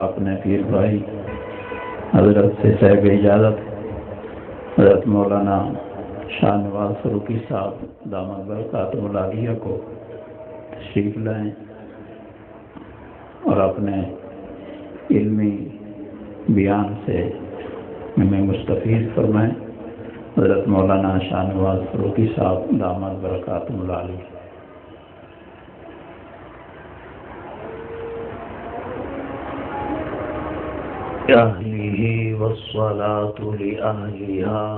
اپنے پیر بھائی حضرت سے صاحب اجازت حضرت مولانا شاہ نواز فاروقی صاحب دامت برکاتہ العالیہ کو تشریف لائیں اور اپنے علمی بیان سے ہمیں مستفید فرمائیں۔ حضرت مولانا شاہ نواز فاروقی صاحب دامت برکاتہ العالیہ۔ أهله والصلاة لأهلها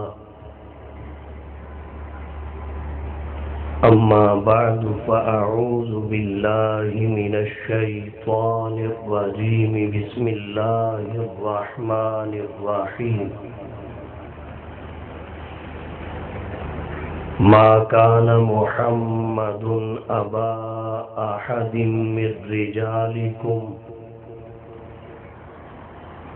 أما بعد فأعوذ بالله من الشيطان الرجيم بسم الله الرحمن الرحيم ما كان محمد أبا أحد من رجالكم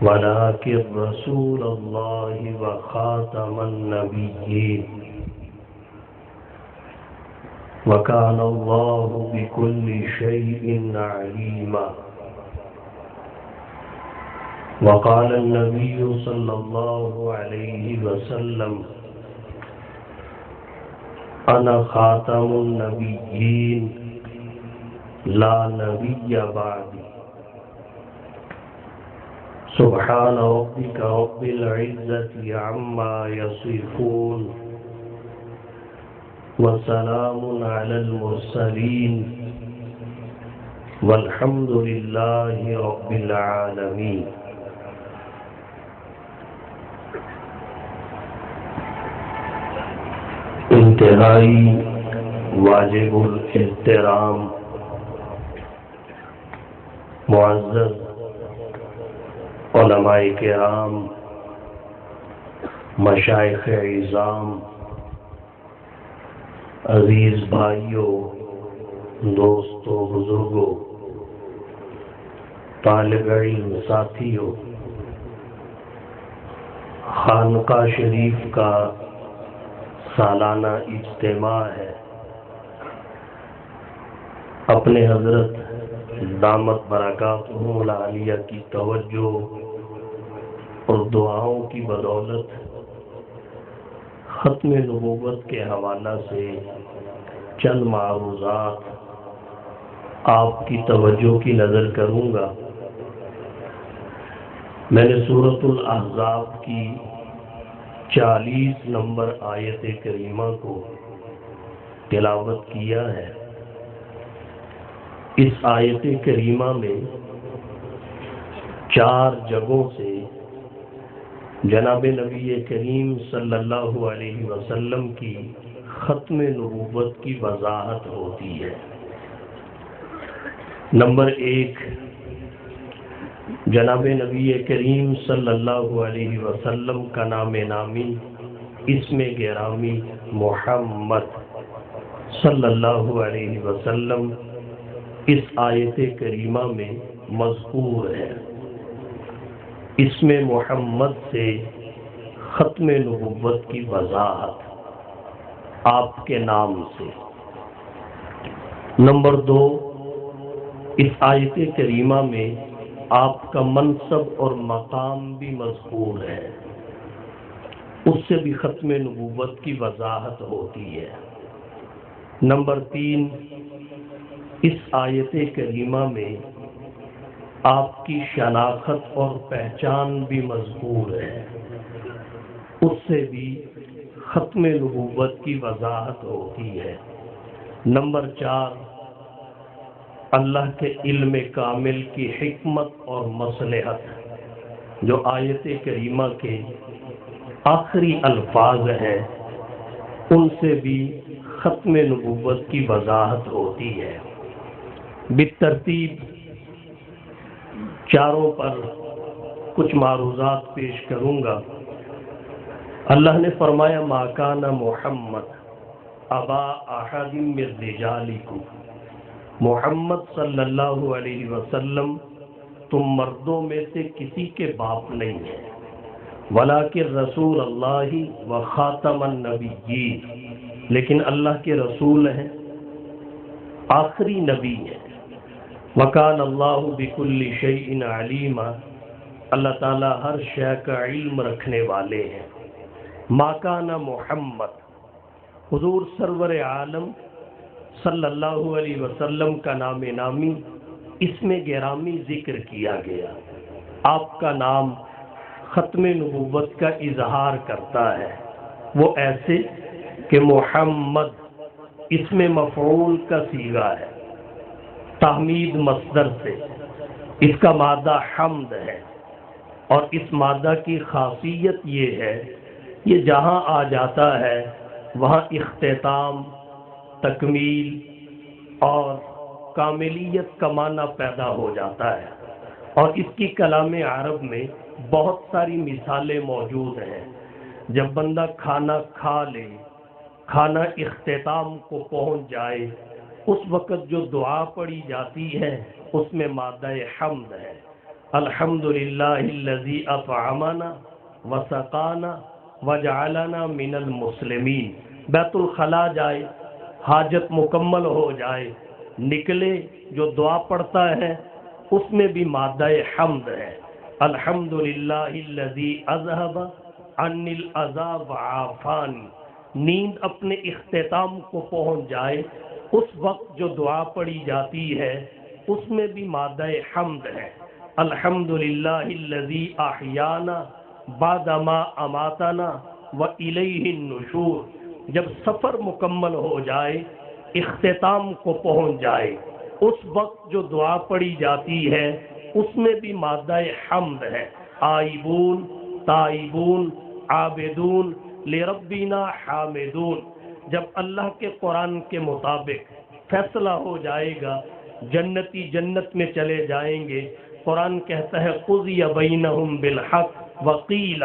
ولكن رسول الله وخاتم النبيين وكان الله بكل شيء عليما وقال النبي صلى الله عليه وسلم أنا خاتم النبيين لا نبي بعدي سبحان ربك رب العزة عما يصفون وسلام على المرسلين والحمد لله رب العالمين۔ انتہائی واجب الاحترام معزز علماء کرام، مشائخ اعظام، عزیز بھائیوں، دوستوں، بزرگوں، طالب علم ساتھیوں، خانقاہ شریف کا سالانہ اجتماع ہے۔ اپنے حضرت دامت برکاتہ العالیہ کی توجہ اور دعاؤں کی بدولت ختم نبوت کے حوالہ سے چند معروضات آپ کی توجہ کی نظر کروں گا۔ میں نے سورۃ الاحزاب کی 40 نمبر آیت کریمہ کو تلاوت کیا ہے۔ اس آیت کریمہ میں 4 جگہوں سے جناب نبی کریم صلی اللہ علیہ وسلم کی ختم نبوت کی وضاحت ہوتی ہے۔ نمبر 1، جناب نبی کریم صلی اللہ علیہ وسلم کا نام نامی، اسم گرامی محمد صلی اللہ علیہ وسلم اس آیت کریمہ میں مذکور ہے۔ اسم محمد سے ختم نبوت کی وضاحت آپ کے نام سے۔ نمبر 2، اس آیت کریمہ میں آپ کا منصب اور مقام بھی مذکور ہے، اس سے بھی ختم نبوت کی وضاحت ہوتی ہے۔ نمبر 3، اس آیت کریمہ میں آپ کی شناخت اور پہچان بھی مذکور ہے، اس سے بھی ختم نبوت کی وضاحت ہوتی ہے۔ نمبر 4، اللہ کے علم کامل کی حکمت اور مصلحت جو آیت کریمہ کے آخری الفاظ ہیں، ان سے بھی ختم نبوت کی وضاحت ہوتی ہے۔ بالترتیب چاروں پر کچھ معروضات پیش کروں گا۔ اللہ نے فرمایا ما کان محمد ابا احد من رجالکم، محمد صلی اللہ علیہ وسلم تم مردوں میں سے کسی کے باپ نہیں ہیں، ولیکن رسول اللہ و خاتم النبیین، لیکن اللہ کے رسول ہیں، آخری نبی ہیں، وَكَانَ اللَّهُ بِكُلِّ شَيْءٍ عَلِيمًا، اللہ تعالیٰ ہر شے کا علم رکھنے والے ہیں۔ ما کان محمد، حضور سرور عالم صلی اللہ علیہ وسلم کا نام نامی اس میں گرامی ذکر کیا گیا۔ آپ کا نام ختم نبوت کا اظہار کرتا ہے، وہ ایسے کہ محمد اس میں مفعول کا صیغہ ہے، تحمید مصدر سے، اس کا مادہ حمد ہے، اور اس مادہ کی خاصیت یہ ہے، یہ جہاں آ جاتا ہے وہاں اختتام، تکمیل اور کاملیت کا معنی پیدا ہو جاتا ہے، اور اس کی کلام عرب میں بہت ساری مثالیں موجود ہیں۔ جب بندہ کھانا کھا لے، کھانا اختتام کو پہنچ جائے، اس وقت جو دعا پڑھی جاتی ہے اس میں مادہ حمد ہے۔ الحمدللہ الذی اطعمنا وسقانا وجعلنا من المسلمین۔ بیت الخلا جائے، حاجت مکمل ہو جائے، نکلے، جو دعا پڑھتا ہے اس میں بھی مادہ حمد ہے۔ الحمدللہ الذی اذہب عنی الاذی وعافانی۔ نیند اپنے اختتام کو پہنچ جائے، اس وقت جو دعا پڑھی جاتی ہے اس میں بھی مادہ حمد ہے۔ الحمدللہ الذی احیانا بعدما اماتنا والیہ النشور۔ جب سفر مکمل ہو جائے، اختتام کو پہنچ جائے، اس وقت جو دعا پڑھی جاتی ہے اس میں بھی مادہ حمد ہے۔ آئبون، تائبون، عابدون، لربنا حامدون۔ جب اللہ کے قرآن کے مطابق فیصلہ ہو جائے گا، جنتی جنت میں چلے جائیں گے، قرآن کہتا ہے قضی بینہم بالحق وقیل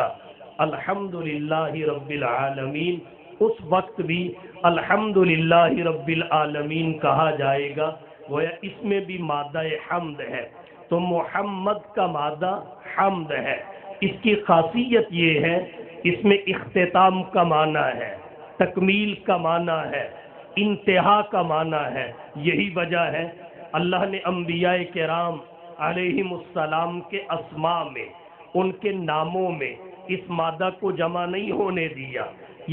الحمدللہ رب العالمین۔ اس وقت بھی الحمدللہ رب العالمین کہا جائے گا، گویا اس میں بھی مادہ حمد ہے۔ تو محمد کا مادہ حمد ہے۔ اس کی خاصیت یہ ہے، اس میں اختتام کا معنی ہے، تکمیل کا معنی ہے، انتہا کا معنی ہے۔ یہی وجہ ہے اللہ نے انبیاء کرام علیہم السلام کے اسماء میں، ان کے ناموں میں اس مادہ کو جمع نہیں ہونے دیا۔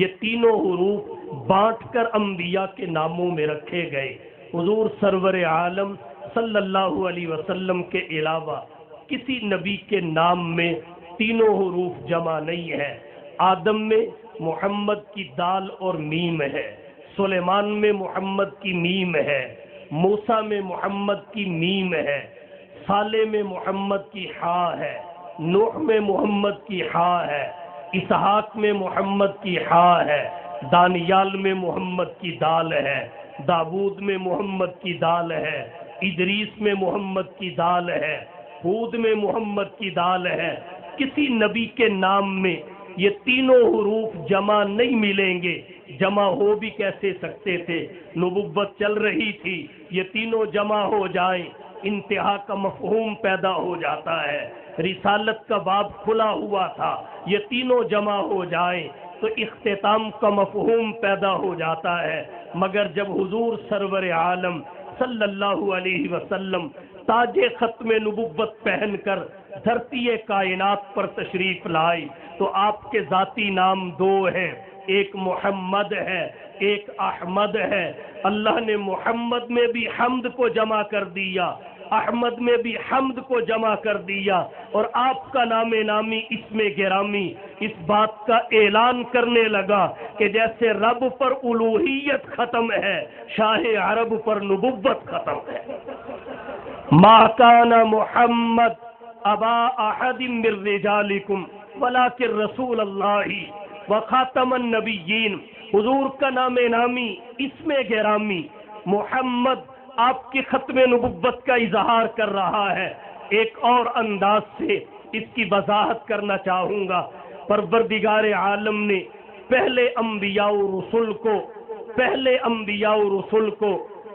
یہ تینوں حروف بانٹ کر انبیاء کے ناموں میں رکھے گئے۔ حضور سرور عالم صلی اللہ علیہ وسلم کے علاوہ کسی نبی کے نام میں تینوں حروف جمع نہیں ہے۔ آدم میں محمد کی دال اور میم ہے، سلیمان میں محمد کی میم ہے، موسیٰ میں محمد کی میم ہے، صالح میں محمد کی حا ہے، نوح میں محمد کی حا ہے، اسحاق میں محمد کی حا ہے، دانیال میں محمد کی دال ہے، داود میں محمد کی دال ہے، ادریس میں محمد کی دال ہے، ہود میں محمد کی دال ہے۔ کسی نبی کے نام میں یہ تینوں حروف جمع نہیں ملیں گے۔ جمع ہو بھی کیسے سکتے تھے؟ نبوت چل رہی تھی، یہ تینوں جمع ہو جائیں، انتہا کا مفہوم پیدا ہو جاتا ہے۔ رسالت کا باب کھلا ہوا تھا، یہ تینوں جمع ہو جائیں تو اختتام کا مفہوم پیدا ہو جاتا ہے۔ مگر جب حضور سرور عالم صلی اللہ علیہ وسلم تاج ختم نبوت پہن کر دھرتی کائنات پر تشریف لائے تو آپ کے ذاتی نام دو ہیں، ایک محمد ہے، ایک احمد ہے۔ اللہ نے محمد میں بھی حمد کو جمع کر دیا، احمد میں بھی حمد کو جمع کر دیا، اور آپ کا نام نامی اسم گرامی اس بات کا اعلان کرنے لگا کہ جیسے رب پر الوہیت ختم ہے، شاہ عرب پر نبوت ختم ہے۔ ما کان محمد ابا احد من رجالکم ولکن رسول اللہ وخاتم النبیین۔ حضور کا نام نامی اسم گرامی محمد آپ کی ختم نبوت کا اظہار کر رہا ہے۔ ایک اور انداز سے اس کی وضاحت کرنا چاہوں گا۔ پروردگار عالم نے پہلے انبیاء و رسول کو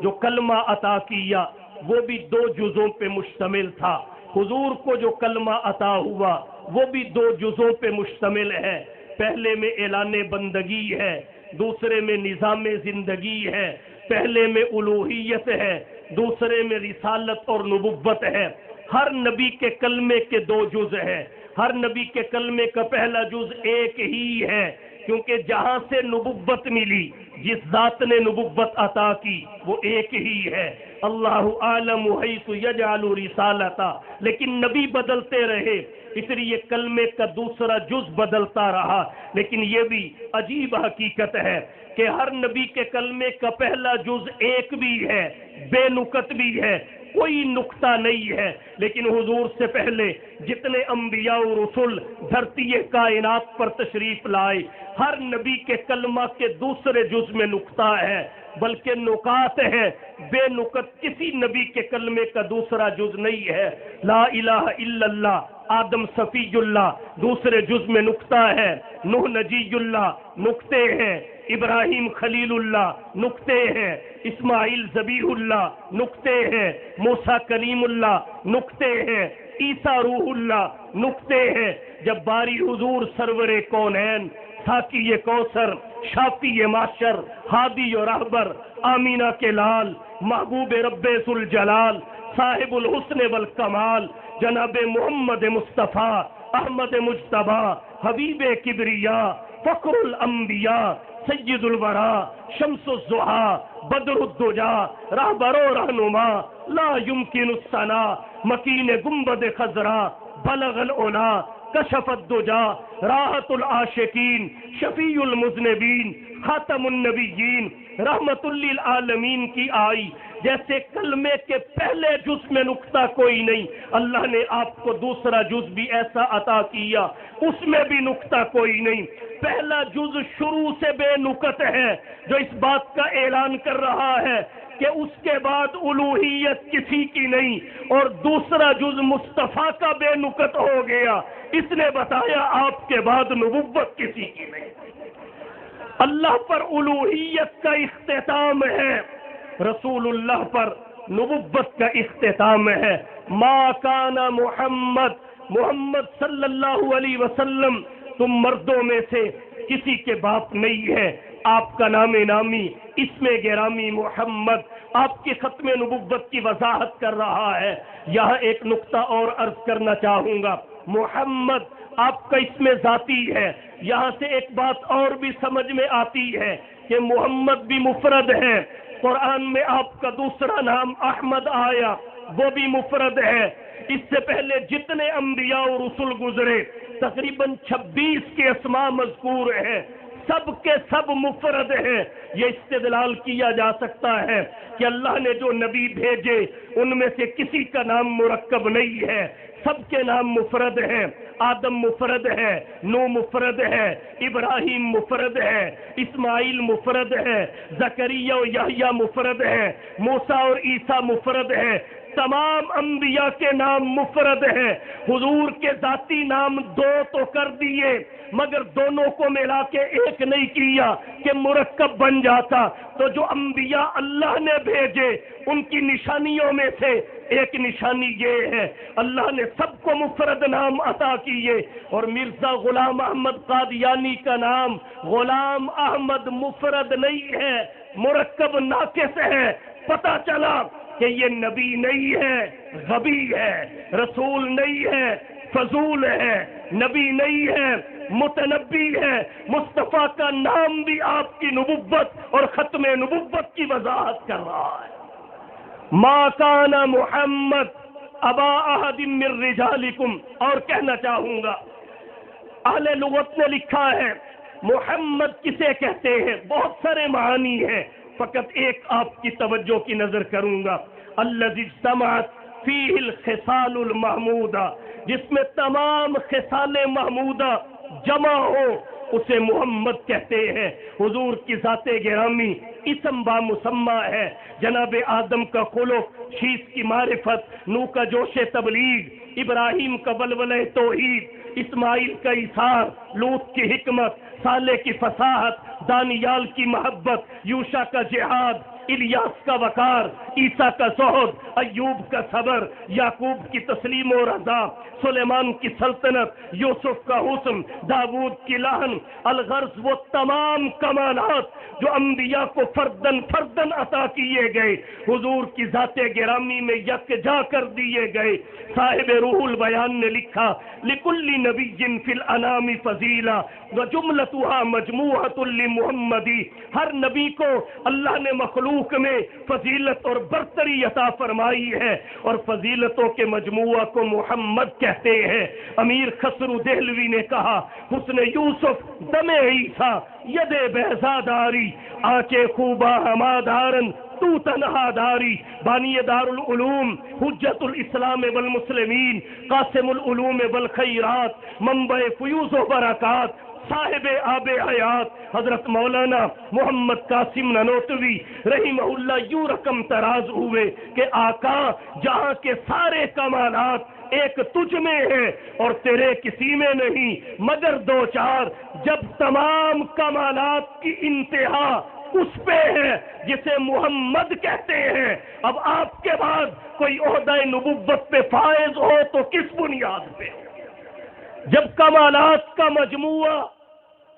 جو کلمہ عطا کیا وہ بھی دو جزوں پہ مشتمل تھا۔ حضور کو جو کلمہ عطا ہوا وہ بھی دو جزوں پہ مشتمل ہے۔ پہلے میں اعلان بندگی ہے، دوسرے میں نظام زندگی ہے۔ پہلے میں الوہیت ہے، دوسرے میں رسالت اور نبوت ہے۔ ہر نبی کے کلمے کے 2 جز ہیں، ہر نبی کے کلمے کا پہلا جز ایک ہی ہے، کیونکہ جہاں سے نبوت ملی، جس ذات نے نبوت عطا کی وہ ایک ہی ہے۔ اللہ عالم حیث یجعل رسالتا، لیکن نبی بدلتے رہے، اس لیے کلمے کا دوسرا جز بدلتا رہا۔ لیکن یہ بھی عجیب حقیقت ہے کہ ہر نبی کے کلمے کا پہلا جز ایک بھی ہے، بے نکت بھی ہے، کوئی نقطہ نہیں ہے۔ لیکن حضور سے پہلے جتنے انبیاء و رسول دھرتی کائنات پر تشریف لائے، ہر نبی کے کلمہ کے دوسرے جز میں نقطہ ہے، بلکہ نکات ہے، بے نکت کسی نبی کے کلمے کا دوسرا جز نہیں ہے۔ لا الہ الا اللہ، آدم صفی اللہ، دوسرے جز میں نقطہ ہے، نوح نجی اللہ، نقطے ہیں، ابراہیم خلیل اللہ، نقطے ہیں، اسماعیل ذبیح اللہ، نقطے ہیں، موسیٰ کلیم اللہ، نقطے ہیں، عیسیٰ روح اللہ، نقطے ہیں۔ جب باری حضور سرور کونین، ساقی کوثر، شافی معشر، ہادی و رہبر، آمینہ کے لال، محبوب رب ذوالجلال، صاحب الحسن والکمال، جناب محمد مصطفیٰ، احمد مجتبیٰ، حبیب کبریاء، فخر الانبیاء، سید الورا، شمس الضحیٰ، بدر الدجا، رہبر و رہنما، لا یمکن الثنا، مکین گنبد خضرا، بلغ العلا، کشف الدجا، راحت العاشقین، شفیع المذنبین، خاتم النبیین، رحمت للعالمین کی آئی۔ جیسے کلمے کے پہلے جز میں نقطہ کوئی نہیں، اللہ نے آپ کو دوسرا جز بھی ایسا عطا کیا، اس میں بھی نقطہ کوئی نہیں۔ پہلا جز شروع سے بے نکت ہے، جو اس بات کا اعلان کر رہا ہے کہ اس کے بعد الوہیت کسی کی نہیں، اور دوسرا جز مصطفیٰ کا بے نکت ہو گیا، اس نے بتایا آپ کے بعد نبوت کسی کی نہیں۔ اللہ پر الوہیت کا اختتام ہے، رسول اللہ پر نبوت کا اختتام ہے۔ ما کان محمد صلی اللہ علیہ وسلم، تم مردوں میں سے کسی کے باپ نہیں ہے، آپ کا نام نامی، اسم گرامی محمد، آپ کی ختم نبوت کی وضاحت کر رہا ہے۔ یہاں ایک نقطہ اور عرض کرنا چاہوں گا، محمد آپ کا اسم ذاتی ہے۔ یہاں سے ایک بات اور بھی سمجھ میں آتی ہے کہ محمد بھی مفرد ہے، قرآن میں آپ کا دوسرا نام احمد آیا، وہ بھی مفرد ہے۔ اس سے پہلے جتنے انبیاء و رسول گزرے، تقریباً 26 کے اسماء مذکور ہیں، سب کے سب مفرد ہیں۔ یہ استدلال کیا جا سکتا ہے کہ اللہ نے جو نبی بھیجے ان میں سے کسی کا نام مرکب نہیں ہے، سب کے نام مفرد ہیں۔ آدم مفرد ہے، نوح مفرد ہے، ابراہیم مفرد ہے، اسماعیل مفرد ہے، زکریا و یحییٰ مفرد ہے، موسیٰ اور عیسیٰ مفرد ہے، تمام انبیاء کے نام مفرد ہیں۔ حضور کے ذاتی نام 2 تو کر دیے، مگر دونوں کو ملا کے ایک نہیں کیا کہ مرکب بن جاتا۔ تو جو انبیاء اللہ نے بھیجے ان کی نشانیوں میں سے ایک نشانی یہ ہے، اللہ نے سب کو مفرد نام عطا کیے، اور مرزا غلام احمد قادیانی کا نام غلام احمد مفرد نہیں ہے، مرکب ناقص ہے۔ پتہ چلا کہ یہ نبی نہیں ہے، غبی ہے، رسول نہیں ہے، فضول ہے، نبی نہیں ہے، متنبی ہے۔ مصطفیٰ کا نام بھی آپ کی نبوت اور ختم نبوت کی وضاحت کر رہا ہے۔ ما کان محمد ابا احد من رجالکم، اور کہنا چاہوں گا اہل لغت نے لکھا ہے محمد کسے کہتے ہیں، بہت سارے معانی ہیں، فقط ایک آپ کی توجہ کی نظر کروں گا، الذی اجتمعت فیہ الخصال المحمودہ، جس میں تمام خصال محمودہ جمع ہو اسے محمد کہتے ہیں۔ حضور کی ذات گرامی اسم با مسمہ ہے، جناب آدم کا خلق، شیس کی معرفت، نوح کا جوش تبلیغ، ابراہیم کا ولولہ توحید، اسماعیل کا ایثار، لوط کی حکمت، صالح کی فصاحت، دانیال کی محبت، یوشع کا جہاد، الیاس کا وقار، عیسیٰ کا زہد، ایوب کا صبر، یعقوب کی تسلیم و رضا، سلیمان کی سلطنت، یوسف کا حسن، داود کی لہن، الغرض وہ تمام کمالات جو انبیاء کو فردن فردن عطا کیے گئے، حضور کی ذات گرامی میں یکجا کر دیے گئے۔ صاحب روح البیان نے لکھا لِكُلِّ نَبِيٍّ فِي الْأَنَامِ فَضِيلَةٌ وَجُمْلَتُهَا مَجْمُوعَةٌ لِمُحَمَّدٍ، ہر نبی کو اللہ نے مخلوق میں فضیلت اور برتری عطا فرمائی ہے، اور فضیلتوں کے مجموعہ کو محمد کہتے ہیں۔ امیر خسرو دہلوی نے کہا حسن یوسف دم عیسیٰ ید بیضا داری، آنچے خوبا ہما دارن تو تنہا داری، بانی دار العلوم، حجت الاسلام والمسلمین، قاسم العلوم والخیرات، منبع فیوز و برکات، صاحب آب حیات حضرت مولانا محمد قاسم نانوتوی رحمہ اللہ یوں رقم تراز ہوئے کہ آقا جہاں کے سارے کمالات ایک تجھ میں ہے اور تیرے کسی میں نہیں مگر دو چار، جب تمام کمالات کی انتہا اس پہ ہے جسے محمد کہتے ہیں، اب آپ کے بعد کوئی عہدہ نبوت پہ فائز ہو تو کس بنیاد پہ؟ جب کمالات کا مجموعہ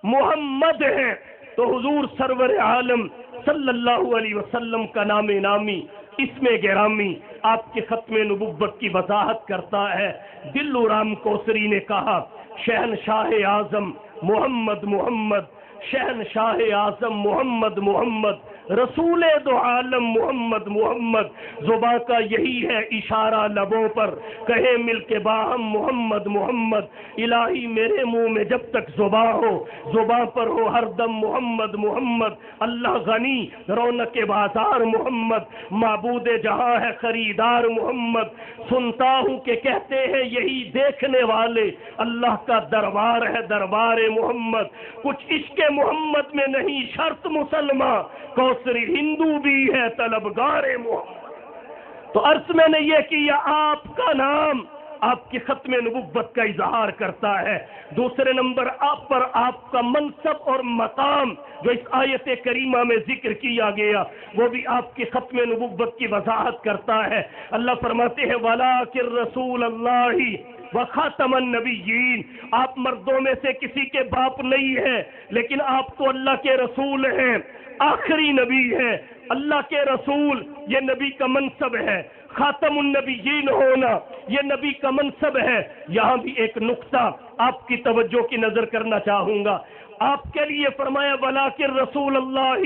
محمد ہے تو حضور سرور عالم صلی اللہ علیہ وسلم کا نام نامی اسم گرامی آپ کے ختم نبوت کی وضاحت کرتا ہے۔ دلو رام کوسری نے کہا شہنشاہ اعظم محمد محمد، شہنشاہ اعظم محمد محمد، رسول دو عالم محمد محمد، زباں کا یہی ہے اشارہ لبوں پر، کہے مل کے باہم محمد محمد، الہی میرے منہ میں جب تک زباں ہو، زباں پر ہو ہر دم محمد محمد، اللہ غنی رونق بازار محمد، معبود جہاں ہے خریدار محمد، سنتا ہوں کہ کہتے ہیں یہی دیکھنے والے اللہ کا دربار ہے دربار محمد، کچھ عشق محمد میں نہیں شرط مسلمان، کوثری ہندو بھی ہے طلبگار محمد۔ تو عرض میں نے یہ کیا آپ کا نام آپ کی ختم نبوت کا اظہار کرتا ہے، دوسرے نمبر آپ پر آپ کا منصب اور مقام جو اس آیت کریمہ میں ذکر کیا گیا وہ بھی آپ کی ختم نبوت کی وضاحت کرتا ہے۔ اللہ فرماتے ہیں وَلَٰكِن رَّسُولَ اللَّهِ وخاتم النبیین، آپ مردوں میں سے کسی کے باپ نہیں ہیں لیکن آپ تو اللہ کے رسول ہیں، آخری نبی ہے، اللہ کے رسول یہ نبی کا منصب ہے، خاتم النبیین ہونا یہ نبی کا منصب ہے۔ یہاں بھی ایک نقطہ آپ کی توجہ کی نظر کرنا چاہوں گا، آپ کے لیے فرمایا وَلَٰكِن رسول اللہ،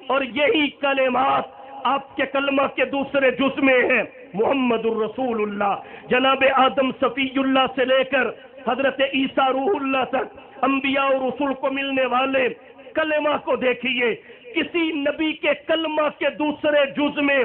اور یہی کلمات آپ کے کلمہ کے دوسرے جز میں ہیں محمد الرسول اللہ، جناب آدم صفی اللہ سے لے کر حضرت عیسیٰ روح اللہ تک انبیاء اور رسول کو ملنے والے کلمہ کو دیکھیے، کسی نبی کے کلمہ کے دوسرے جز میں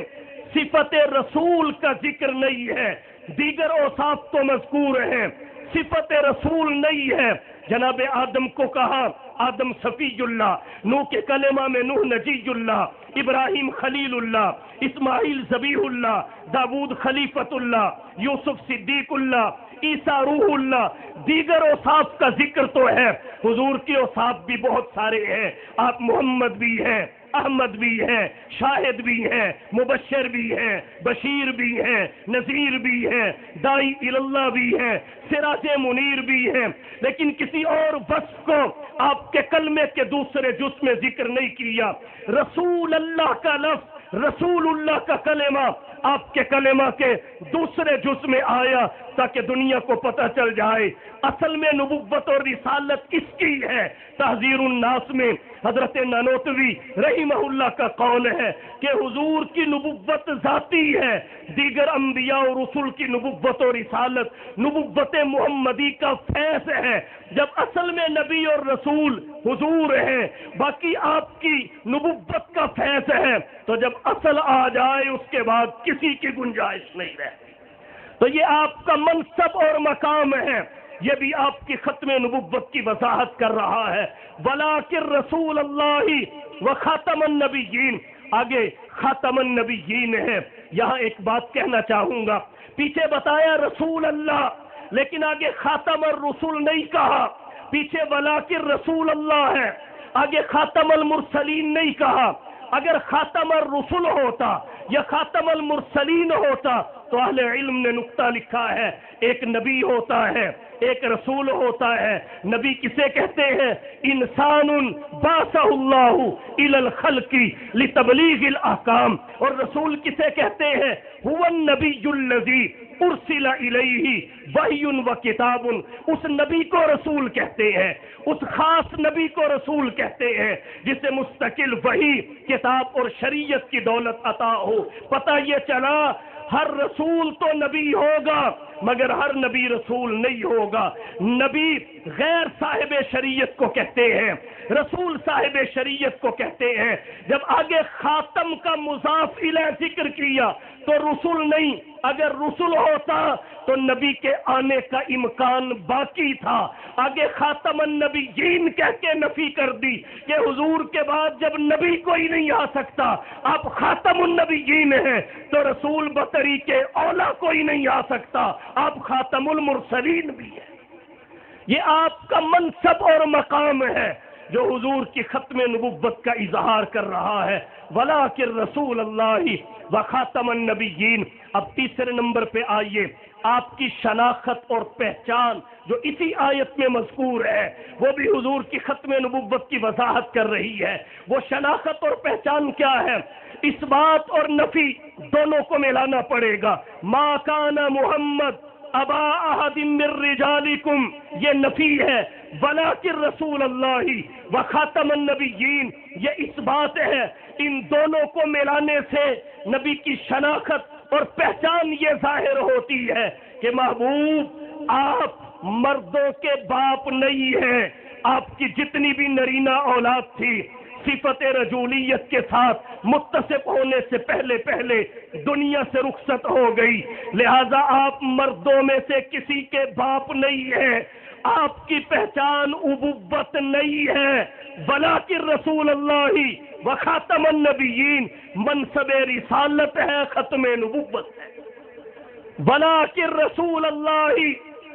صفت رسول کا ذکر نہیں ہے، دیگر اوصاف تو مذکور ہیں، صفت رسول نہیں ہے۔ جناب آدم کو کہا آدم صفی اللہ، نوح کے کلمہ میں نوح نجی اللہ، ابراہیم خلیل اللہ، اسماعیل ذبیح اللہ، داود خلیفت اللہ، یوسف صدیق اللہ، عیسیٰ روح اللہ، دیگر اوصاف کا ذکر تو ہے، حضور کے اوصاف بھی بہت سارے ہیں، آپ محمد بھی ہیں، احمد بھی ہیں، شاہد بھی ہیں، مبشر بھی ہیں، بشیر بھی ہیں، نذیر بھی ہیں، داعی اللہ بھی ہیں، سراج منیر بھی ہیں، لیکن کسی اور وصف کو آپ کے کلمے کے دوسرے جز میں ذکر نہیں کیا۔ رسول اللہ کا لفظ، رسول اللہ کا کلمہ آپ کے کلمہ کے دوسرے جز میں آیا تاکہ دنیا کو پتہ چل جائے اصل میں نبوت اور رسالت کس کی ہے۔ تحذیر الناس میں حضرت نانوتوی رحمہ اللہ کا قول ہے کہ حضور کی نبوت ذاتی ہے، دیگر انبیاء اور رسول کی نبوت اور رسالت نبوت محمدی کا فیض ہے۔ جب اصل میں نبی اور رسول حضور ہیں، باقی آپ کی نبوت کا فیض ہے، تو جب اصل آ جائے اس کے بعد کسی کی گنجائش نہیں رہتی۔ تو یہ آپ کا منصب اور مقام ہے، یہ بھی آپ کی ختم نبوت کی وضاحت کر رہا ہے۔ وَلَٰكِن رسول اللہ وخاتم النبیین، آگے خاتم النبیین ہے۔ یہاں ایک بات کہنا چاہوں گا، پیچھے بتایا رسول اللہ لیکن آگے خاتم الرسول نہیں کہا، پیچھے وَلَٰكِن رسول اللہ ہے، آگے خاتم المرسلین نہیں کہا، اگر خاتم الرسل ہوتا یا خاتم المرسلین ہوتا تو اہل علم نے نقطہ لکھا ہے، ایک نبی ہوتا ہے، ایک رسول ہوتا ہے۔ نبی کسے کہتے ہیں؟ انسان بعثہ اللہ الی الخلق لتبلیغ الاحکام۔ اور رسول کسے کہتے ہیں؟ هو النبی الذی ارسل الیہ وحی و کتاب۔ اس نبی کو رسول کہتے ہیں، اس خاص نبی کو رسول کہتے ہیں جسے مستقل وحی، کتاب اور شریعت کی دولت عطا ہو۔ پتہ یہ چلا ہر رسول تو نبی ہوگا مگر ہر نبی رسول نہیں ہوگا۔ نبی غیر صاحب شریعت کو کہتے ہیں، رسول صاحب شریعت کو کہتے ہیں۔ جب آگے خاتم کا مضاف الیہ ذکر کیا تو رسول نہیں، اگر رسول ہوتا تو نبی کے آنے کا امکان باقی تھا۔ آگے خاتم النبیین کہہ کے نفی کر دی کہ حضور کے بعد جب نبی کوئی نہیں آ سکتا، آپ خاتم النبیین ہیں، تو رسول بطریق اولا کوئی نہیں آ سکتا، آپ خاتم المرسلین بھی ہیں۔ یہ آپ کا منصب اور مقام ہے جو حضور کی ختم نبوت کا اظہار کر رہا ہے۔ وَلَٰكِن رسول اللہ وخاتم النبیین۔ اب تیسرے نمبر پہ آئیے، آپ کی شناخت اور پہچان جو اسی آیت میں مذکور ہے وہ بھی حضور کی ختم نبوت کی وضاحت کر رہی ہے۔ وہ شناخت اور پہچان کیا ہے؟ اس بات اور نفی دونوں کو ملانا پڑے گا۔ ما کان محمد ابا احد من رجالکم، یہ نفی ہے۔ ولکن رسول اللہ وخاتم النبیین، یہ اس بات ہے۔ ان دونوں کو ملانے سے نبی کی شناخت اور پہچان یہ ظاہر ہوتی ہے کہ محبوب آپ مردوں کے باپ نہیں ہیں۔ آپ کی جتنی بھی نرینہ اولاد تھی صفت رجولیت کے ساتھ متصف ہونے سے پہلے دنیا سے رخصت ہو گئی، لہذا آپ مردوں میں سے کسی کے باپ نہیں ہیں۔ آپ کی پہچان ابوت نہیں ہے، ولیکن رسول اللہ وخاتم النبیین، منصب رسالت ہے، ختم نبوت ہے۔ ولیکن رسول اللہ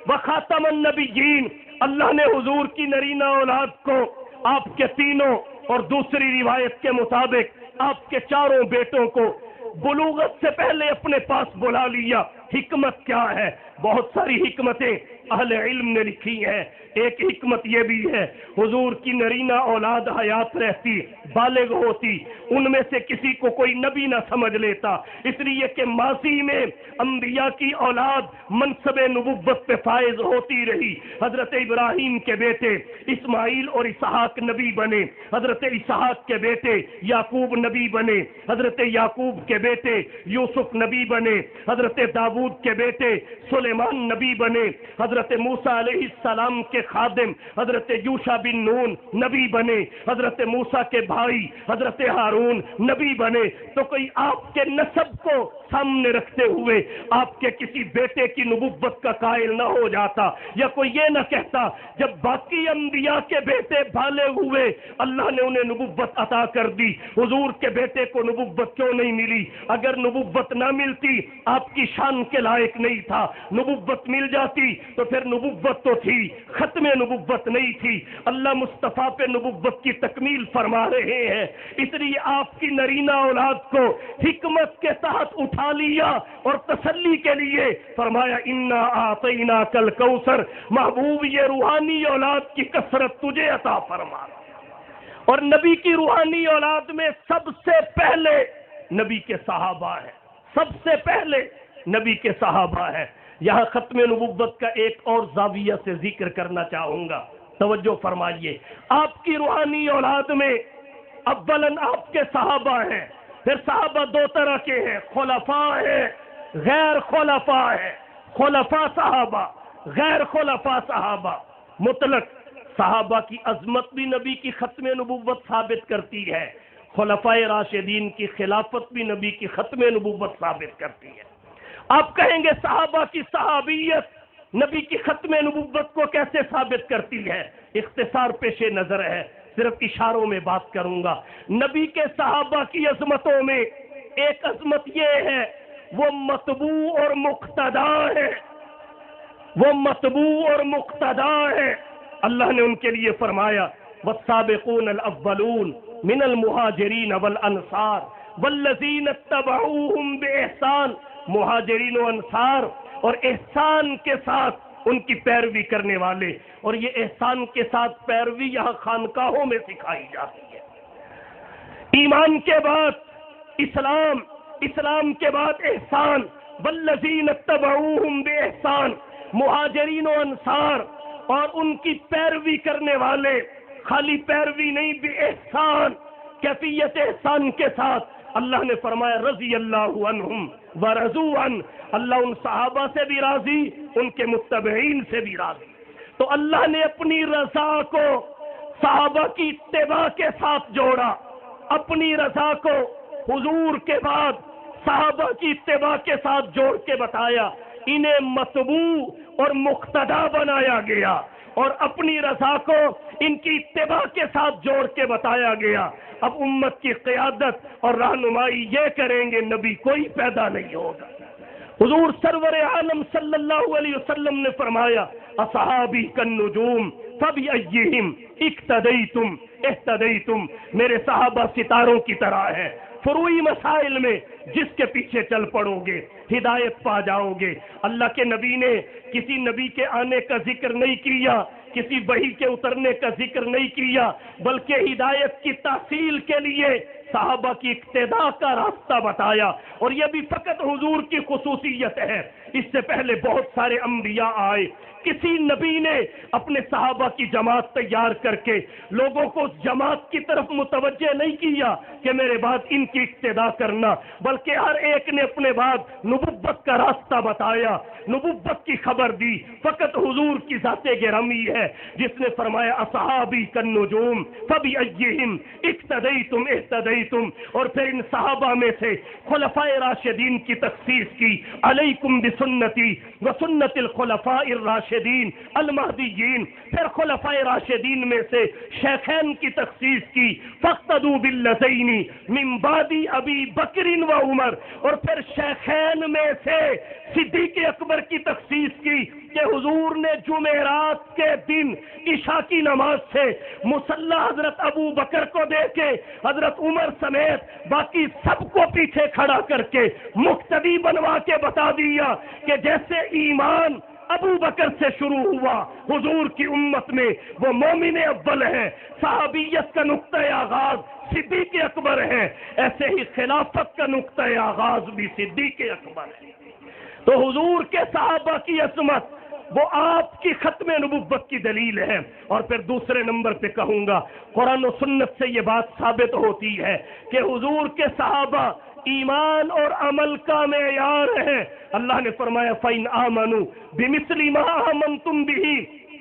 وخاتم النبیین، اللہ نے حضور کی نرینہ اولاد کو آپ کے تینوں اور دوسری روایت کے مطابق آپ کے چاروں بیٹوں کو بلوغت سے پہلے اپنے پاس بلا لیا۔ حکمت کیا ہے؟ بہت ساری حکمتیں اہل علم نے لکھی ہیں۔ ایک حکمت یہ بھی ہے، حضور کی نرینہ اولاد حیات رہتی، بالغ ہوتی، ان میں سے کسی کو کوئی نبی نہ سمجھ لیتا، اس لیے کہ ماضی میں انبیاء کی اولاد منصب نبوت پہ فائز ہوتی رہی۔ حضرت ابراہیم کے بیٹے اسماعیل اور اسحاق نبی بنے، حضرت اسحاق کے بیٹے یعقوب نبی بنے، حضرت یعقوب کے بیٹے یوسف نبی بنے، حضرت داؤد کے بیٹے سلیمان نبی بنے، حضرت موسیٰ علیہ السلام کے خادم حضرت یوشع بن نون نبی بنے، حضرت موسیٰ کے بھائی حضرت ہارون نبی بنے۔ تو کوئی آپ کے نسب کو سامنے رکھتے ہوئے آپ کے کسی بیٹے کی نبوت کا قائل نہ ہو جاتا، یا کوئی یہ نہ کہتا جب باقی انبیاء کے بیٹے بالغ ہوئے اللہ نے انہیں نبوت عطا کر دی، حضور کے بیٹے کو نبوت کیوں نہیں ملی؟ اگر نبوت نہ ملتی آپ کی شان کے لائق نہیں تھا، نبوت مل جاتی تو پھر نبوت تو تھی، ختم نبوت نہیں تھی۔ اللہ مصطفیٰ پہ نبوت کی تکمیل فرما رہے ہیں، اس لیے آپ کی نرینہ اولاد کو حکمت کے تحت اٹھا لیا اور تسلی کے لیے فرمایا انا اعطیناک الکوثر، محبوب یہ روحانی اولاد کی کثرت تجھے عطا فرما۔ اور نبی کی روحانی اولاد میں سب سے پہلے نبی کے صحابہ ہیں، سب سے پہلے نبی کے صحابہ ہیں۔ یہاں ختم نبوت کا ایک اور زاویہ سے ذکر کرنا چاہوں گا، توجہ فرمائیے۔ آپ کی روحانی اولاد میں اولاً آپ کے صحابہ ہیں، پھر صحابہ دو طرح کے ہیں، خلفاء ہیں، غیر خلفاء ہیں۔ خلفاء صحابہ، غیر خلفاء صحابہ۔ مطلق صحابہ کی عظمت بھی نبی کی ختم نبوت ثابت کرتی ہے، خلفاء راشدین کی خلافت بھی نبی کی ختم نبوت ثابت کرتی ہے۔ آپ کہیں گے صحابہ کی صحابیت نبی کی ختم نبوت کو کیسے ثابت کرتی ہے؟ اختصار پیش نظر ہے، صرف اشاروں میں بات کروں گا۔ نبی کے صحابہ کی عظمتوں میں ایک عظمت یہ ہے وہ متبوع اور مقتدا ہے، وہ متبوع اور مقتدا ہے۔ اللہ نے ان کے لیے فرمایا والسابقون الاولون من المہاجرین والانصار والذین اتبعوہم باحسان، مہاجرین و انصار اور احسان کے ساتھ ان کی پیروی کرنے والے، اور یہ احسان کے ساتھ پیروی یہاں خانقاہوں میں سکھائی جاتی ہے۔ ایمان کے بعد اسلام، اسلام کے بعد احسان، والذین اتبعوہم باحسان، مہاجرین و انصار اور ان کی پیروی کرنے والے، خالی پیروی نہیں، باحسان، کیفیت احسان کے ساتھ۔ اللہ نے فرمایا رضی اللہ عنہم ورضوا عنہ، اللہ ان صحابہ سے بھی راضی، ان کے متبعین سے بھی راضی۔ تو اللہ نے اپنی رضا کو صحابہ کی اتباع کے ساتھ جوڑا، اپنی رضا کو حضور کے بعد صحابہ کی اتباع کے ساتھ جوڑ کے بتایا، انہیں متبوع اور مقتدی بنایا گیا، اور اپنی رضا کو ان کی اتباع کے ساتھ جوڑ کے بتایا گیا۔ اب امت کی قیادت اور رہنمائی یہ کریں گے، نبی کوئی پیدا نہیں ہوگا۔ حضور سرور عالم صلی اللہ علیہ وسلم نے فرمایا اصحابی کالنجوم فبأیہم اقتدیتم اہتدیتم، میرے صحابہ ستاروں کی طرح ہیں، فروعی مسائل میں جس کے پیچھے چل پڑو گے ہدایت پا جاؤ گے۔ اللہ کے نبی نے کسی نبی کے آنے کا ذکر نہیں کیا، کسی وحی کے اترنے کا ذکر نہیں کیا، بلکہ ہدایت کی تحصیل کے لیے صحابہ کی اقتداء کا راستہ بتایا، اور یہ بھی فقط حضور کی خصوصیت ہے۔ اس سے پہلے بہت سارے انبیاء آئے، کسی نبی نے اپنے صحابہ کی جماعت تیار کر کے لوگوں کو اس جماعت کی طرف متوجہ نہیں کیا کہ میرے بعد ان کی اقتداء کرنا، بلکہ ہر ایک نے اپنے بعد نبوت کا راستہ بتایا، نبوت کی خبر دی۔ فقط حضور کی ذات گرامی ہے جس نے فرمایا اصحابی کالنجوم فبأیہم اقتدیتم اہتدیتم، اور پھر ان صحابہ میں سے خلفائے راشدین کی تخصیص کی، علیکم بسنتی وسنت الخلفاء الراشدین المہدیین، پھر خلفائے راشدین میں سے شیخین کی تخصیص کی، فاقتدوا باللذین من بعد ابی بکر و عمر، اور پھر شیخین میں سے صدیق اکبر کی تخصیص کی کہ حضور نے جمعرات کے دن عشاء کی نماز سے مصلی حضرت ابو بکر کو دے کے حضرت عمر سمیت باقی سب کو پیچھے کھڑا کر کے مقتدی بنوا کے بتا دیا کہ جیسے ایمان ابو بکر سے شروع ہوا حضور کی امت میں وہ مومن اول ہے، صحابیت کا نقطۂ آغاز صدیق اکبر ہے، ایسے ہی خلافت کا نقطۂ آغاز بھی صدیق اکبر ہے۔ تو حضور کے صحابہ کی عظمت وہ آپ کی ختم نبوت کی دلیل ہے۔ اور پھر دوسرے نمبر پہ کہوں گا قرآن و سنت سے یہ بات ثابت ہوتی ہے کہ حضور کے صحابہ ایمان اور عمل کا معیار ہے۔ اللہ نے فرمایا فَإِنْ آمَنُوا بِمِثْلِ مَا آمَنْتُمْ بِهِ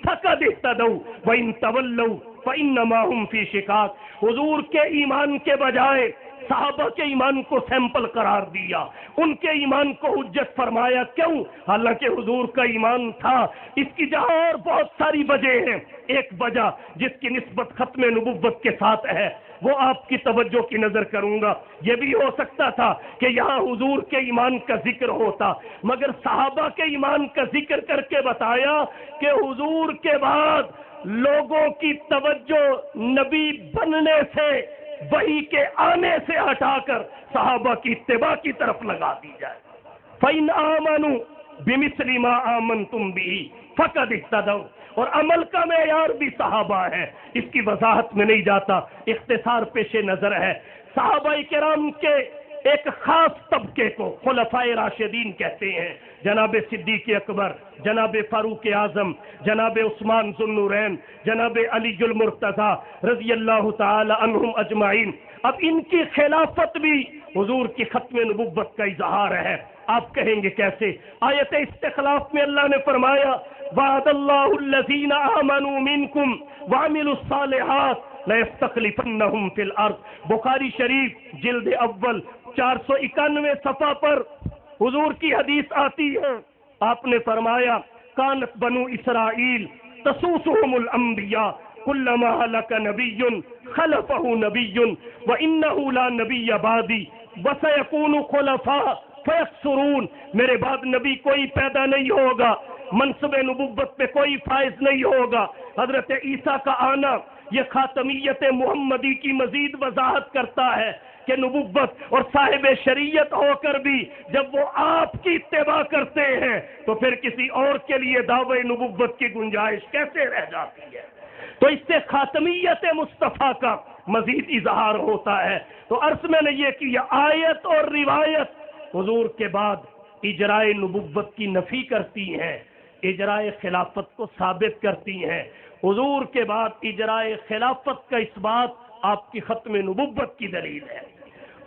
فَقَدِ اهْتَدَوْا وَإِنْ تَوَلَّوْا فَإِنَّمَا هُمْ فِي شِقَاقٍ، حضور کے ایمان کے بجائے صحابہ کے ایمان کو سیمپل قرار دیا، ان کے ایمان کو حجت فرمایا۔ کیوں؟ حالانکہ حضور کا ایمان تھا۔ اس کی جہاں اور بہت ساری وجہ ہیں، ایک وجہ جس کی نسبت ختم نبوت کے ساتھ ہے وہ آپ کی توجہ کی نظر کروں گا۔ یہ بھی ہو سکتا تھا کہ یہاں حضور کے ایمان کا ذکر ہوتا، مگر صحابہ کے ایمان کا ذکر کر کے بتایا کہ حضور کے بعد لوگوں کی توجہ نبی بننے سے، وحی کے آنے سے ہٹا کر صحابہ کی اتباع کی طرف لگا دی جائے۔ فَإِنْ آمَنُوا بِمِثْلِ مَا آمَنْتُمْ بِهِ فَقَدِ اهْتَدَوْا، اور عمل کا معیار بھی صحابہ ہے، اس کی وضاحت میں نہیں جاتا، اختصار پیش نظر ہے۔ صحابہ کرام کے ایک خاص طبقے کو خلفائے راشدین کہتے ہیں، جناب صدیق اکبر، جناب فاروق اعظم، جناب عثمان ذو النورین، جناب علی المرتضیٰ رضی اللہ تعالی عنہم اجمعین۔ اب ان کی خلافت بھی حضور کی ختم نبوت کا اظہار ہے۔ آپ کہیں گے کیسے؟ آیت استخلاف میں اللہ نے فرمایا وعد اللہ الذین آمنوا منکم وعملوا الصالحات لَيَسْتَخْلِفَنَّهُمْ فِي الْأَرْضِ، بخاری شریف جلد اول 491 صفحہ پر حضور کی حدیث آتی ہے، آپ نے فرمایا کانت بنو اسرائیل تسوسهم الانبیاء کلما ہلک نبی خلفہ نبی وانہ لا نبی بعدی وسیکون خلفاء فیکثرون، میرے بعد نبی کوئی پیدا نہیں ہوگا، منصب نبوت پہ کوئی فائز نہیں ہوگا، حضرت عیسیٰ کا آنا یہ خاتمیت محمدی کی مزید وضاحت کرتا ہے کہ نبوت اور صاحب شریعت ہو کر بھی جب وہ آپ کی اتباع کرتے ہیں تو پھر کسی اور کے لیے دعوی نبوت کی گنجائش کیسے رہ جاتی ہے؟ تو اس سے خاتمیت مصطفیٰ کا مزید اظہار ہوتا ہے۔ تو عرض میں نے یہ کیا، آیت اور روایت حضور کے بعد اجرائے نبوت کی نفی کرتی ہیں، اجرائے خلافت کو ثابت کرتی ہیں۔ حضور کے بعد اجرائے خلافت کا اس بات آپ کی ختم نبوت کی دلیل ہے۔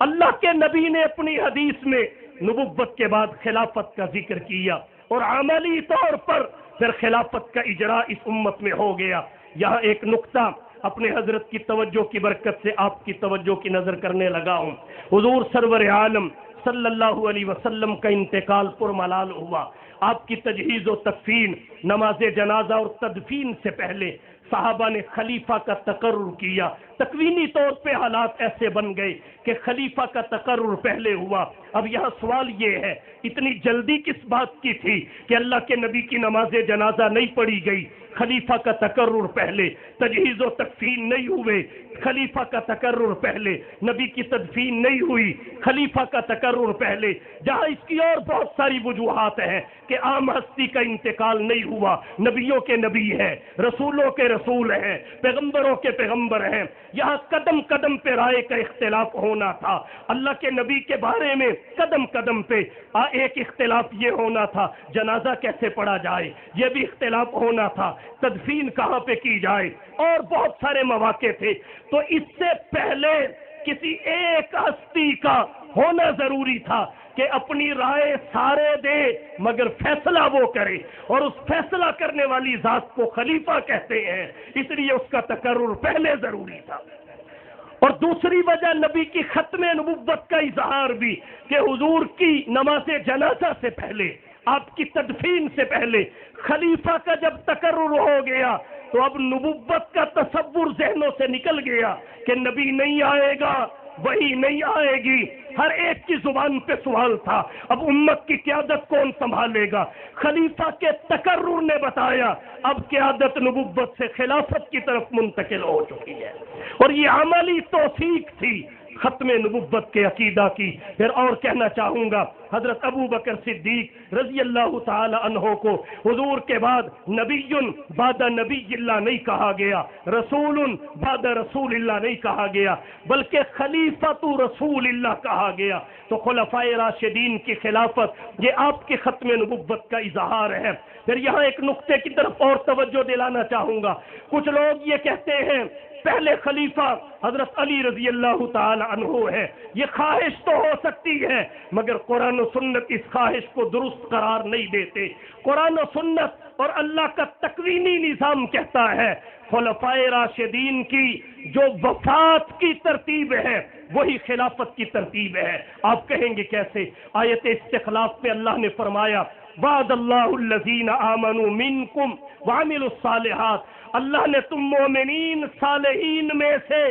اللہ کے نبی نے اپنی حدیث میں نبوت کے بعد خلافت کا ذکر کیا اور عملی طور پر پھر خلافت کا اجراء اس امت میں ہو گیا۔ یہاں ایک نقطہ اپنے حضرت کی توجہ کی برکت سے آپ کی توجہ کی نظر کرنے لگا ہوں۔ حضور سرور عالم صلی اللہ علیہ وسلم کا انتقال پرملال ہوا۔ آپ کی تجہیز و تکفین، نماز جنازہ اور تدفین سے پہلے صحابہ نے خلیفہ کا تقرر کیا۔ تکوینی طور پہ حالات ایسے بن گئے کہ خلیفہ کا تقرر پہلے ہوا۔ اب یہاں سوال یہ ہے، اتنی جلدی کس بات کی تھی کہ اللہ کے نبی کی نماز جنازہ نہیں پڑھی گئی؟ خلیفہ کا تقرر پہلے، تجہیز و تکفین نہیں ہوئے، خلیفہ کا تقرر پہلے، نبی کی تدفین نہیں ہوئی، خلیفہ کا تقرر پہلے، جہاں اس کی اور بہت ساری وجوہات ہیں کہ عام ہستی کا انتقال نہیں ہوا، نبیوں کے نبی ہیں، رسولوں کے رسول ہیں، پیغمبروں کے پیغمبر ہیں، یہاں قدم قدم پہ رائے کا اختلاف ہونا تھا۔ اللہ کے نبی کے بارے میں قدم قدم پہ ایک اختلاف یہ ہونا تھا، جنازہ کیسے پڑھا جائے، یہ بھی اختلاف ہونا تھا، تدفین کہاں پہ کی جائے، اور بہت سارے مواقع تھے۔ تو اس سے پہلے کسی ایک ہستی کا ہونا ضروری تھا کہ اپنی رائے سارے دے مگر فیصلہ وہ کرے، اور اس فیصلہ کرنے والی ذات کو خلیفہ کہتے ہیں، اس لیے اس کا تقرر پہلے ضروری تھا۔ اور دوسری وجہ نبی کی ختم نبوت کا اظہار بھی کہ حضور کی نماز جنازہ سے پہلے، آپ کی تدفین سے پہلے خلیفہ کا جب تقرر ہو گیا تو اب نبوت کا تصور ذہنوں سے نکل گیا کہ نبی نہیں آئے گا، وہی نہیں آئے گی۔ ہر ایک کی زبان پہ سوال تھا، اب امت کی قیادت کون سنبھالے گا؟ خلیفہ کے تقرر نے بتایا اب قیادت نبوت سے خلافت کی طرف منتقل ہو چکی ہے، اور یہ عملی توثیق تھی ختم نبوت کے عقیدہ کی۔ پھر اور کہنا چاہوں گا، حضرت ابو بکر صدیق رضی اللہ تعالی عنہ کو حضور کے بعد نبی بعد نبی اللہ نہیں کہا گیا، رسول بعد رسول اللہ نہیں کہا گیا، بلکہ خلیفۃ رسول اللہ کہا گیا۔ تو خلفائے راشدین کی خلافت یہ آپ کی ختم نبوت کا اظہار ہے۔ پھر یہاں ایک نقطے کی طرف اور توجہ دلانا چاہوں گا۔ کچھ لوگ یہ کہتے ہیں پہلے خلیفہ حضرت علی رضی اللہ تعالی عنہ ہے، یہ خواہش تو ہو سکتی ہے مگر قرآن و سنت اس خواہش کو درست قرار نہیں دیتے۔ قرآن و سنت اور اللہ کا تکوینی نظام کہتا ہے خلفائے راشدین کی جو وفات کی ترتیب ہے وہی خلافت کی ترتیب ہے۔ آپ کہیں گے کیسے؟ آیت استخلاف میں اللہ نے فرمایا وعد اللہ الذین آمنوا منکم وعملوا الصالحات، اللہ نے تم مومنین صالحین میں سے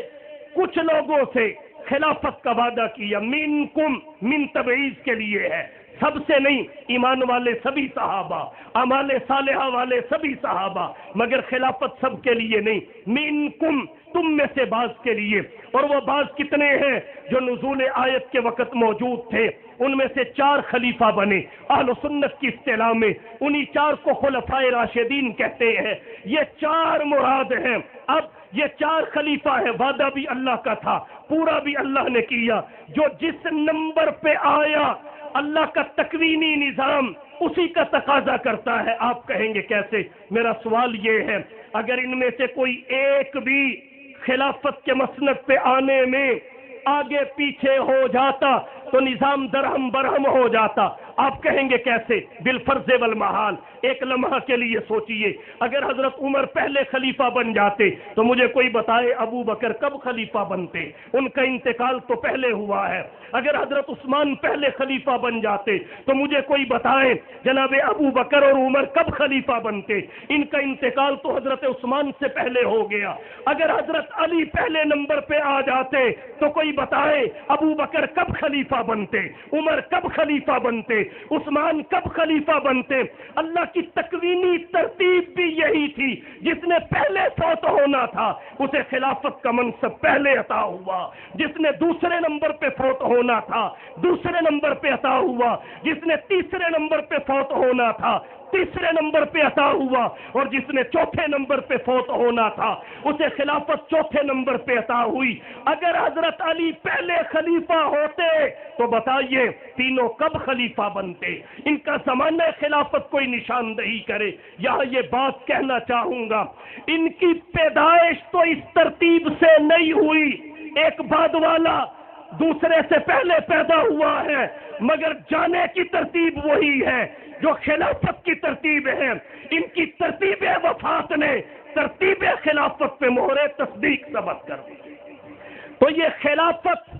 کچھ لوگوں سے خلافت کا وعدہ کیا۔ منکم من تبعیض کے لیے ہے، سب سے نہیں، ایمان والے سبھی صحابہ، اعمال صالحہ والے سبھی صحابہ، مگر خلافت سب کے لیے نہیں، منکم تم میں سے بعض کے لیے۔ اور وہ بعض کتنے ہیں جو نزول آیت کے وقت موجود تھے؟ ان میں سے 4 خلیفہ بنے اہل سنت کی اصطلاح میں، انہی 4 کو خلفائے راشدین کہتے ہیں۔ یہ 4 مراد ہیں۔ اب یہ 4 خلیفہ ہیں، وعدہ بھی اللہ کا تھا، پورا بھی اللہ نے کیا۔ جو جس نمبر پہ آیا اللہ کا تکوینی نظام اسی کا تقاضا کرتا ہے۔ آپ کہیں گے کیسے؟ میرا سوال یہ ہے اگر ان میں سے کوئی ایک بھی خلافت کے مسند پہ آنے میں آگے پیچھے ہو جاتا تو نظام درہم برہم ہو جاتا۔ آپ کہیں گے کیسے؟ بالفرض والمحال۔ ایک لمحہ کے لیے سوچئے، اگر حضرت عمر پہلے خلیفہ بن جاتے تو مجھے کوئی بتائے ابو بکر کب خلیفہ بنتے؟ ان کا انتقال تو پہلے ہوا ہے۔ اگر حضرت عثمان پہلے خلیفہ بن جاتے تو مجھے کوئی بتائے جناب ابو بکر اور عمر کب خلیفہ بنتے؟ ان کا انتقال تو حضرت عثمان سے پہلے ہو گیا۔ اگر حضرت علی پہلے نمبر پہ آ جاتے تو کوئی بتائے ابو بکر کب خلیفہ بنتے، عمر کب خلیفہ بنتے؟ عثمان کب خلیفہ بنتے؟ اللہ کی تکوینی ترتیب بھی یہی تھی، جس نے پہلے فوت ہونا تھا اسے خلافت کا منصب پہلے عطا ہوا، جس نے دوسرے نمبر پہ فوت ہونا تھا دوسرے نمبر پہ عطا ہوا، جس نے تیسرے نمبر پہ فوت ہونا تھا تیسرے نمبر پہ عطا ہوا، اور جس نے چوتھے نمبر پہ فوت ہونا تھا اسے خلافت چوتھے نمبر پہ عطا ہوئی۔ اگر حضرت علی پہلے خلیفہ ہوتے تو بتائیے تینوں کب خلیفہ بنتے؟ ان کا زمانہ خلافت کوئی نشاندہی کرے۔ یہاں یہ بات کہنا چاہوں گا، ان کی پیدائش تو اس ترتیب سے نہیں ہوئی، ایک بعد والا دوسرے سے پہلے پیدا ہوا ہے، مگر جانے کی ترتیب وہی ہے جو خلافت کی ترتیب ہے۔ ان کی ترتیب وفات نے ترتیب خلافت پہ مہر تصدیق ثبت کر دی۔ تو یہ خلافت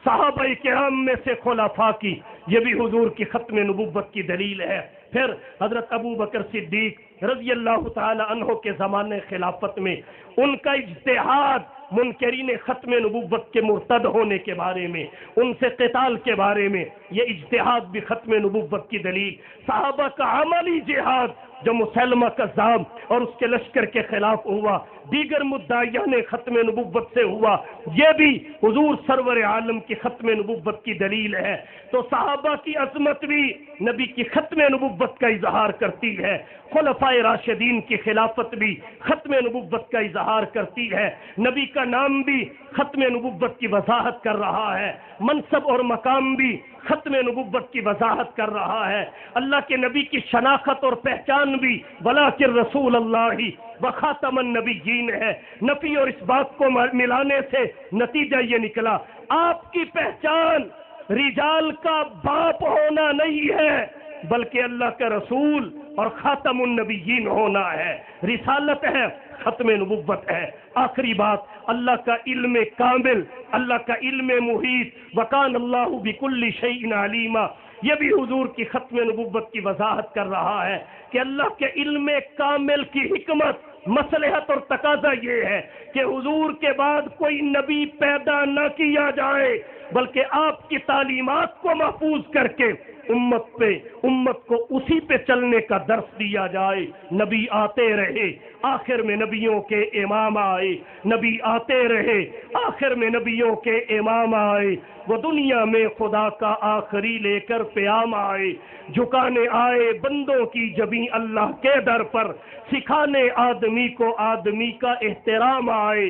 صحابہ کرام میں سے خلفاء کی، یہ بھی حضور کی ختم نبوت کی دلیل ہے۔ پھر حضرت ابو بکر صدیق رضی اللہ تعالی عنہ کے زمانے خلافت میں ان کا اجتہاد منکرین ختم نبوت کے مرتد ہونے کے بارے میں، ان سے قتال کے بارے میں، یہ اجتہاد بھی ختم نبوت کی دلیل۔ صحابہ کا عملی جہاد جو مسلمہ کذاب اور اس کے لشکر کے خلاف ہوا، دیگر مدعیان ختم نبوت سے ہوا، یہ بھی حضور سرور عالم کی ختم نبوت کی دلیل ہے۔ تو صحابہ کی عظمت بھی نبی کی ختم نبوت کا اظہار کرتی ہے، خلفائے راشدین کی خلافت بھی ختم نبوت کا اظہار کرتی ہے، نبی کا نام بھی ختم نبوت کی وضاحت کر رہا ہے، منصب اور مقام بھی ختم نبوت کی وضاحت کر رہا ہے، اللہ کے نبی کی شناخت اور پہچان بھی ولاکن رسول اللہ وخاتم النبیین ہے۔ نفی اور اس بات کو ملانے سے نتیجہ یہ نکلا، آپ کی پہچان رجال کا باپ ہونا نہیں ہے بلکہ اللہ کا رسول اور خاتم النبیین ہونا ہے، رسالت ہے، ختم نبوت ہے۔ آخری بات، اللہ کا علم کامل، اللہ کا علم محیط، وکان اللہ بکل شیء علیما، یہ بھی حضور کی ختم نبوت کی وضاحت کر رہا ہے کہ اللہ کے علم کامل کی حکمت، مصلحت اور تقاضا یہ ہے کہ حضور کے بعد کوئی نبی پیدا نہ کیا جائے بلکہ آپ کی تعلیمات کو محفوظ کر کے امت کو اسی پہ چلنے کا درس دیا جائے۔ نبی آتے رہے، آخر میں نبیوں کے امام آئے، نبی آتے رہے، آخر میں نبیوں کے امام آئے، وہ دنیا میں خدا کا آخری لے کر پیام آئے، جھکانے آئے بندوں کی جبیں اللہ کے در پر، سکھانے آدمی کو آدمی کا احترام آئے۔